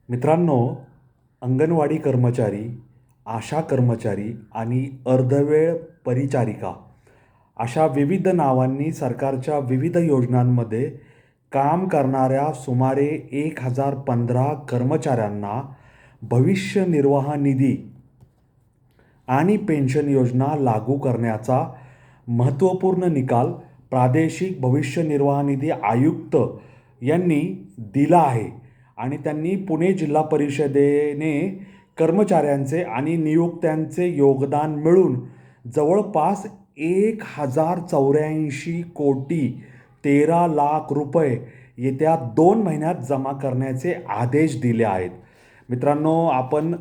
मित्रांनो, अंगणवाडी कर्मचारी, आशा कर्मचारी आणि अर्धवेळ परिचारिका अशा विविध नावांनी सरकारच्या विविध योजनांमध्ये काम करणाऱ्या सुमारे 1015 कर्मचाऱ्यांना भविष्य निर्वाह निधी आणि पेन्शन योजना लागू करण्याचा महत्त्वपूर्ण निकाल प्रादेशिक भविष्य निर्वाह निधी आयुक्त यांनी दिला आहे आणि त्यांनी पुणे जिल्हा परिषदेने कर्मचाऱ्यांचे आणि नियोक्त्यांचे योगदान मिळून जवळपास 1084 कोटी 13 लाख रुपये येत्या 2 महिन्यात जमा करण्याचे आदेश दिले आहेत. मित्रांनो, आपण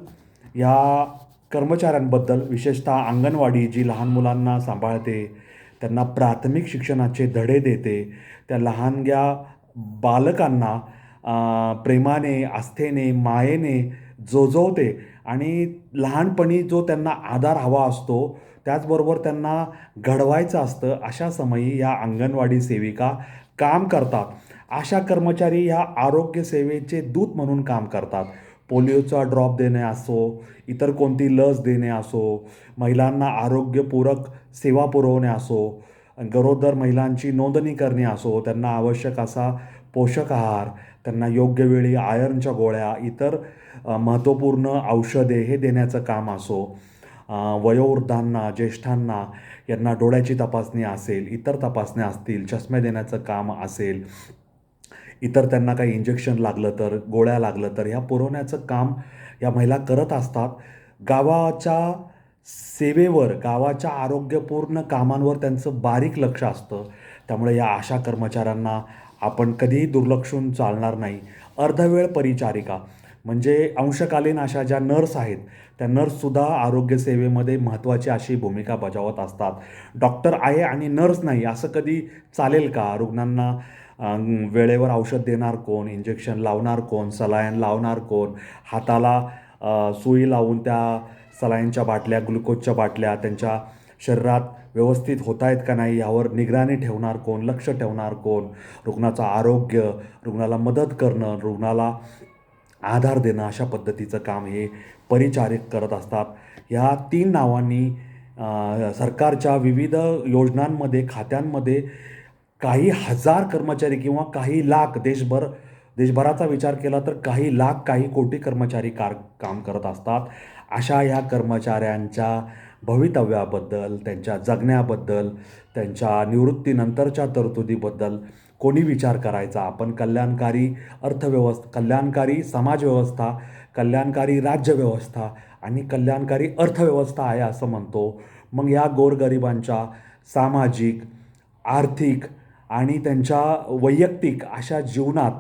या कर्मचाऱ्यांबद्दल, विशेषतः अंगणवाडी जी लहान मुलांना सांभाळते, त्यांना प्राथमिक शिक्षणाचे धडे देते, त्या लहानग्या बालकांना प्रेमाने, आस्थेने, मायेने जोजवते आणि लहानपणी जो त्यांना आधार हवा असतो, त्याचबरोबर त्यांना घडवायचं असतं, अशा समयी या अंगणवाडी सेविका काम करतात. आशा कर्मचारी ह्या आरोग्य सेवेचे दूत म्हणून काम करतात. पोलिओचा ड्रॉप देणे असो, इतर कोणती लस देणे असो, महिलांना आरोग्यपूरक सेवा पुरवणे असो, गरोदर महिलांची नोंदणी करणे असो, त्यांना आवश्यक असा पोषक आहार, त्यांना योग्य वेळी आयर्नच्या गोळ्या, इतर महत्त्वपूर्ण औषधे हे देण्याचं काम असो, वयोवृद्धांना, ज्येष्ठांना यांना डोळ्याची तपासणी असेल, इतर तपासण्या असतील, चष्मे देण्याचं काम असेल, इतर त्यांना काही इंजेक्शन लागलं तर, गोळ्या लागलं तर ह्या पुरवण्याचं काम या महिला करत असतात. गावाच्या सेवेवर, गावाच्या आरोग्यपूर्ण कामांवर त्यांचं बारीक लक्ष असतं. त्यामुळे या आशा कर्मचाऱ्यांना आपण कधीही दुर्लक्षून चालणार नाही. अर्धवेळ परिचारिका म्हणजे अंशकालीन अशा ज्या नर्स आहेत, त्या नर्ससुद्धा आरोग्यसेवेमध्ये महत्त्वाची अशी भूमिका बजावत असतात. डॉक्टर आहे आणि नर्स नाही असं कधी चालेल का? रुग्णांना वेळेवर औषध देणार कोण? इंजेक्शन लावणार कोण? सलाईन लावणार कोण? हाताला सुई लावून त्या सलाईनच्या बाटल्या, ग्लुकोजच्या बाटल्या त्यांच्या शरीरात व्यवस्थित होत आहेत का नाही यावर निगराणी ठेवणार कोण? लक्ष ठेवणार कोण? रुग्णाचं आरोग्य, रुग्णाला मदत करणं, रुग्णाला आधार देणं, अशा पद्धतीचं काम हे परिचारिक करत असतात. ह्या 3 नावांनी सरकारच्या विविध योजनांमध्ये, खात्यांमध्ये काही हजार कर्मचारी किंवा काही लाख, देशभराचा विचार केला तर काही लाख, काही कोटी कर्मचारी काम करत असतात. अशा ह्या कर्मचाऱ्यांच्या भवितव्याबद्दल, त्यांच्या जगण्याबद्दल, त्यांच्या निवृत्तीनंतरच्या तरतुदीबद्दल कोणी विचार करायचा? आपण कल्याणकारी समाजव्यवस्था, कल्याणकारी राज्यव्यवस्था आणि कल्याणकारी अर्थव्यवस्था आहे असं म्हणतो. मग या गोरगरिबांच्या सामाजिक, आर्थिक आणि त्यांच्या वैयक्तिक अशा जीवनात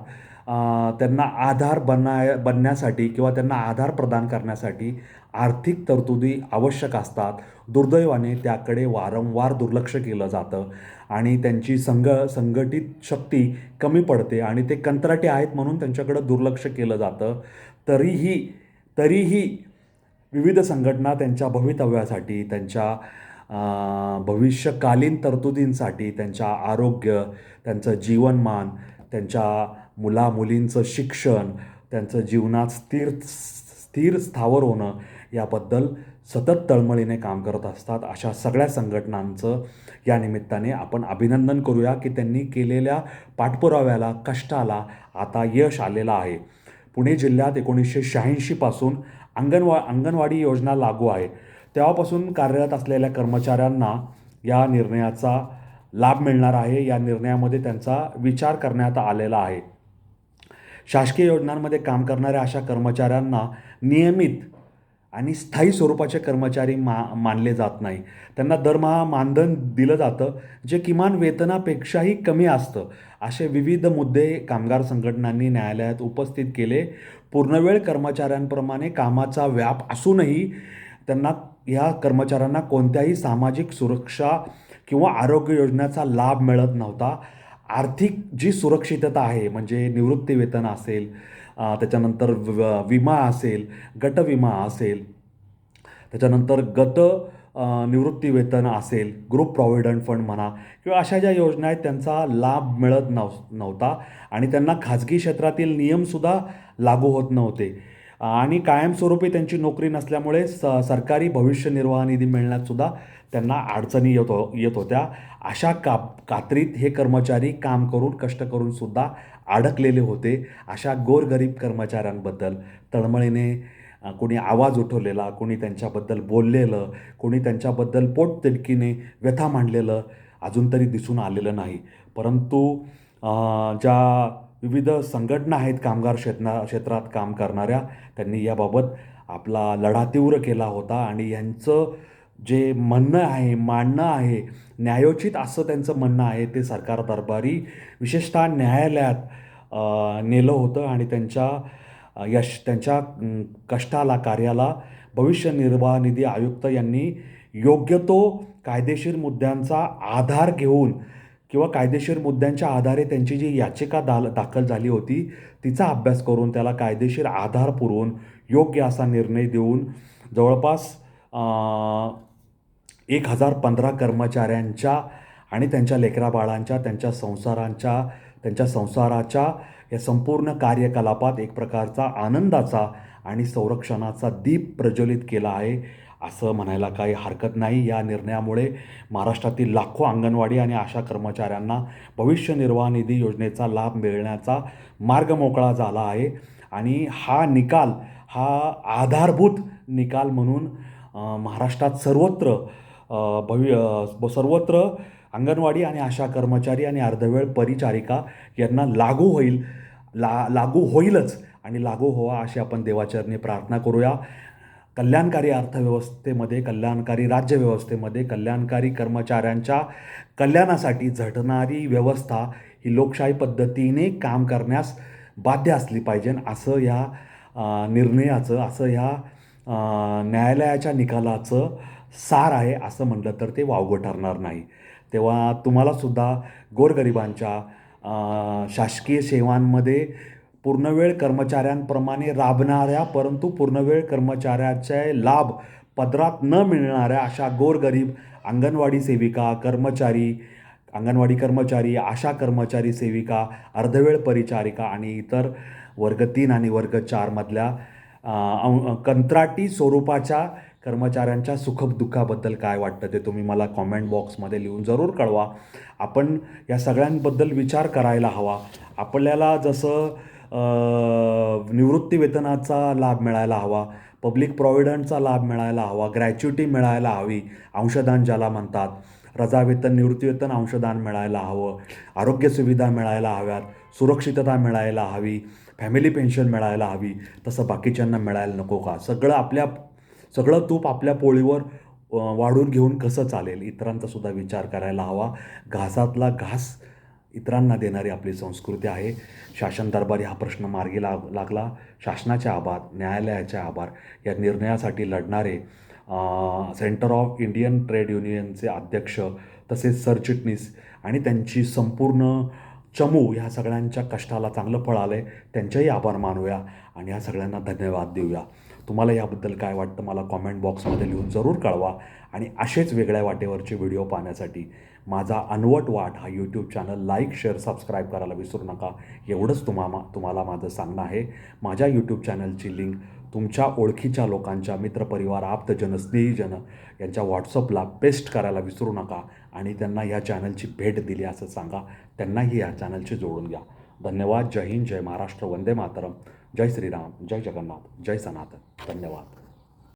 त्यांना आधार बनण्यासाठी किंवा त्यांना आधार प्रदान करण्यासाठी आर्थिक तरतुदी आवश्यक असतात. दुर्दैवाने त्याकडे वारंवार दुर्लक्ष केलं जातं आणि त्यांची संघटित शक्ती कमी पडते आणि ते कंत्राटी आहेत म्हणून त्यांच्याकडं दुर्लक्ष केलं जातं. तरीही विविध संघटना त्यांच्या भवितव्यासाठी, त्यांच्या भविष्यकालीन तरतुदींसाठी, त्यांच्या आरोग्य, त्यांचं जीवनमान, त्यांच्या मुलामुलींचं शिक्षण, त्यांचं जीवनात स्थिर स्थावर होणं याबद्दल सतत तळमळीने काम करत असतात. अशा सगळ्या संघटनांचं या निमित्ताने आपण अभिनंदन करूया की त्यांनी केलेल्या पाठपुराव्याला, कष्टाला आता यश आलेलं आहे. पुणे जिल्ह्यात 1986 पासून अंगणवाडी योजना लागू आहे. तेव्हापासून कार्यरत असलेल्या कर्मचाऱ्यांना या निर्णयाचा लाभ मिळणार आहे. या निर्णयामध्ये त्यांचा विचार करण्यात आलेला आहे. शासकीय योजनांमध्ये काम करणाऱ्या अशा कर्मचाऱ्यांना नियमित आणि स्थायी स्वरूपाचे कर्मचारी मानले जात नाही. त्यांना दरमहा मानधन दिलं जातं जे किमान वेतनापेक्षाही कमी असतं. असे विविध मुद्दे कामगार संघटनांनी न्यायालयात उपस्थित केले. पूर्णवेळ कर्मचाऱ्यांप्रमाणे कामाचा व्याप असूनही ह्या कर्मचाऱ्यांना कोणत्याही सामाजिक सुरक्षा किंवा आरोग्य योजनेचा लाभ मिळत नव्हता. आर्थिक जी सुरक्षितता आहे, म्हणजे निवृत्ती वेतन असेल, त्याच्यानंतर विमा असेल, गटविमा असेल, त्याच्यानंतर निवृत्ती वेतन असेल, ग्रुप प्रॉव्हिडंट फंड म्हणा किंवा अशा ज्या योजना आहेत त्यांचा लाभ मिळत नव्हता आणि त्यांना खाजगी क्षेत्रातील नियमसुद्धा लागू होत नव्हते आणि कायमस्वरूपी त्यांची नोकरी नसल्यामुळे सरकारी भविष्य निर्वाह निधी मिळण्यातसुद्धा त्यांना अडचणी येत होत्या. अशा कात्रीत हे कर्मचारी काम करून कष्ट करूनसुद्धा अडकलेले होते. अशा गोरगरीब कर्मचाऱ्यांबद्दल तळमळीने कोणी आवाज उठवलेला, कोणी त्यांच्याबद्दल बोललेलं, कोणी त्यांच्याबद्दल पोटतिडकीने व्यथा मांडलेलं अजून तरी दिसून आलेलं नाही. परंतु ज्या विविध संघटना आहेत कामगार क्षेत्रात काम करणाऱ्या, त्यांनी याबाबत आपला लढा तीव्र केला होता आणि यांचं जे म्हणणं आहे, मांडणं आहे, न्यायोचित असं त्यांचं म्हणणं आहे ते सरकार दरबारी विशेषतः न्यायालयात नेलं होतं आणि त्यांच्या कष्टाला, कार्याला भविष्य निर्वाह निधी आयुक्त यांनी योग्य तो कायदेशीर मुद्द्यांचा आधार घेऊन किंवा कायदेशीर मुद्द्यांच्या आधारे त्यांची जी याचिका दाखल झाली होती तिचा अभ्यास करून त्याला कायदेशीर आधार पुरवून योग्य असा निर्णय देऊन जवळपास 1015 कर्मचाऱ्यांच्या आणि त्यांच्या लेकराबाळांच्या, त्यांच्या संसाराच्या या संपूर्ण कार्यकलापात एक प्रकारचा आनंदाचा आणि संरक्षणाचा दीप प्रज्वलित केला आहे असं म्हणायला काही हरकत नाही. या निर्णयामुळे महाराष्ट्रातील लाखो अंगणवाडी आणि आशा कर्मचाऱ्यांना भविष्य निर्वाह निधी योजनेचा लाभ मिळण्याचा मार्ग मोकळा झाला आहे आणि हा निकाल हा आधारभूत निकाल म्हणून महाराष्ट्रात सर्वत्र अंगणवाडी आणि आशा कर्मचारी आणि अर्धवेळ परिचारिका यांना लागू होईलच आणि लागू व्हावा अशी आपण देवाचरणी प्रार्थना करूया. कल्याणकारी अर्थव्यवस्थेमध्ये, कल्याणकारी राज्यव्यवस्थेमध्ये, कल्याणकारी कर्मचाऱ्यांच्या कल्याणासाठी झटणारी व्यवस्था ही लोकशाही पद्धतीने काम करण्यास बाध्य असली पाहिजे असं या निर्णयाचं, असं ह्या न्यायालयाच्या निकालाचं सार आहे असं म्हटलं तर ते वावगं ठरणार नाही. तेव्हा तुम्हालासुद्धा गोरगरिबांच्या शासकीय सेवांमध्ये पूर्णवेळ कर्मचाऱ्यांप्रमाणे राबणाऱ्या परंतु पूर्णवेळ कर्मचाऱ्याचे लाभ पदरात न मिळणाऱ्या अशा गोरगरीब अंगणवाडी सेविका, अंगणवाडी कर्मचारी, आशा कर्मचारी सेविका, अर्धवेळ परिचारिका आणि इतर वर्ग 3 आणि वर्ग 4 मधल्या कंत्राटी स्वरूपाच्या कर्मचाऱ्यांच्या सुखदुःखाबद्दल काय वाटतं ते तुम्ही मला कॉमेंट बॉक्समध्ये लिहून जरूर कळवा. आपण या सगळ्यांबद्दल विचार करायला हवा. आपल्याला जसं निवृत्ती वेतनाचा लाभ मिळायला हवा, पब्लिक प्रॉव्हिडंटचा लाभ मिळायला हवा, ग्रॅच्युटी मिळायला हवी, अंशदान ज्याला म्हणतात, रजा वेतन, निवृत्ती वेतन, अंशदान मिळायला हवं, आरोग्य सुविधा मिळायला हव्यात, सुरक्षितता मिळायला हवी, फॅमिली पेन्शन मिळायला हवी, तसं बाकीच्यांना मिळायला नको का? सगळं तूप आपल्या पोळीवर वाढून घेऊन कसं चालेल? इतरांचासुद्धा विचार करायला हवा. घासातला घास इतरांना देणारी आपली संस्कृती आहे. शासन दरबारी हा प्रश्न मार्गी लागला. शासनाचे आभार, न्यायालयाचे आभार. या निर्णयासाठी लढणारे सेंटर ऑफ इंडियन ट्रेड युनियनचे अध्यक्ष तसेच सरचिटणीस आणि त्यांची संपूर्ण चमू ह्या सगळ्यांच्या कष्टाला चांगलं फळ आलं आहे. त्यांचेही आभार मानूया आणि ह्या सगळ्यांना धन्यवाद देऊया. तुम्हाला याबद्दल काय वाटतं मला कॉमेंट बॉक्समध्ये लिहून जरूर कळवा आणि असेच वेगळ्या वाटेवरचे व्हिडिओ पाहण्यासाठी माझा अनवट वाट हा YouTube channel like, share, subscribe करायला विसरू नका. एवढंच तुम्हाला माझं सांगणं आहे. माझ्या यूट्यूब चॅनलची लिंक तुमच्या ओळखीच्या लोकांच्या, मित्रपरिवार, आप्तजन, स्नेहीजन यांच्या व्हॉट्सअपला पेस्ट करायला विसरू नका आणि त्यांना या चॅनलची भेट दिली असं सांगा. त्यांनाही या चॅनलशी जोडून घ्या. धन्यवाद. जय हिंद, जय महाराष्ट्र, वंदे मातरम, जय श्रीराम, जय जगन्नाथ, जय सनातन. धन्यवाद.